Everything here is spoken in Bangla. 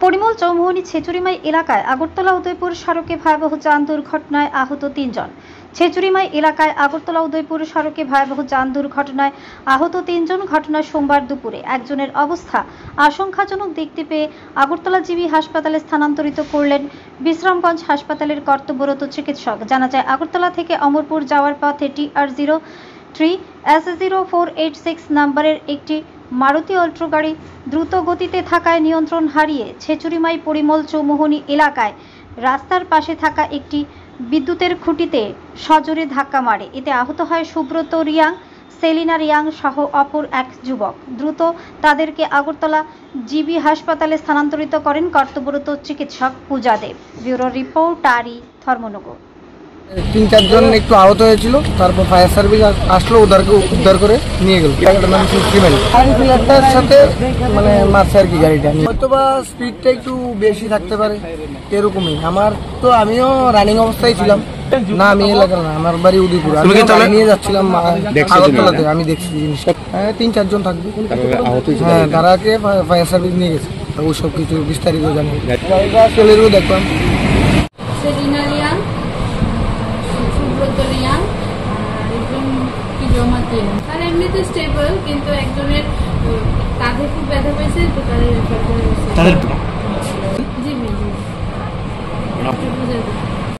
পরিমল চৌমুহনী ছেচুরিমাই এলাকায় আগরতলা উদয়পুর সড়কে ভয়াবহ যান দুর্ঘটনায় আহত 3 জন। ছেচুরিমাই এলাকায় আগরতলা উদয়পুর সড়কে ভয়াবহ যান দুর্ঘটনায় আহত 3 জন। ঘটনা সোমবার দুপুরে। একজনের অবস্থা আশঙ্কাজনক দেখতে পেয়ে আগরতলা জিবি হাসপাতালে স্থানান্তরিত করলেন বিশ্রামগঞ্জ হাসপাতালের কর্তব্যরত চিকিৎসক। জানা যায়, আগরতলা থেকে অমরপুর যাওয়ার পথে TR03 S0486 নম্বরের একটি মারুতি অল্ট্রো গাড়ি দ্রুত গতিতে থাকায় নিয়ন্ত্রণ হারিয়ে ছেচুরিমাই পরিমল চৌমুহনী এলাকায় রাস্তার পাশে থাকা একটি বিদ্যুতের খুঁটিতে সজোরে ধাক্কা মারে। এতে আহত হয় সুব্রত রিয়াং, সেলিনা রিয়াং সহ অপর এক যুবক। দ্রুত তাদেরকে আগরতলা জিবি হাসপাতালে স্থানান্তরিত করেন কর্তব্যরত চিকিৎসক পূজা দেব। ব্যুরো রিপোর্ট আরি ধর্মনগর। 3-4 জন একটু আহত হয়েছিল, তারপর ফায়ার সার্ভিস আসলো, ওদেরকে উদ্ধার করে নিয়ে গেল। গাড়িটার নাম ফিল্টারটার সাথে মানে মারছে আর কি গাড়িটা। হয়তো বা স্পিডটা একটু বেশি থাকতে পারে, এরকমই। আমিও রানিং অবস্থায় ছিলাম না, আমি এলাকার না, আমার বাড়ি উদয়পুর। আমি নিয়ে যাচ্ছিলাম আগরতলাতে, আমি দেখছি জিনিসটা। 3-4 জন থাকবে। হ্যাঁ, তারাকে ফায়ার সার্ভিস নিয়ে গেছে, ওই সব কিছু বিস্তারিত জানি। গাড়িটা চলেও দেখলাম। তার এমনিতে স্টেবল, কিন্তু একজনের কাঁধে খুব ব্যথা পেয়েছে, তো তাদের রেফার করে।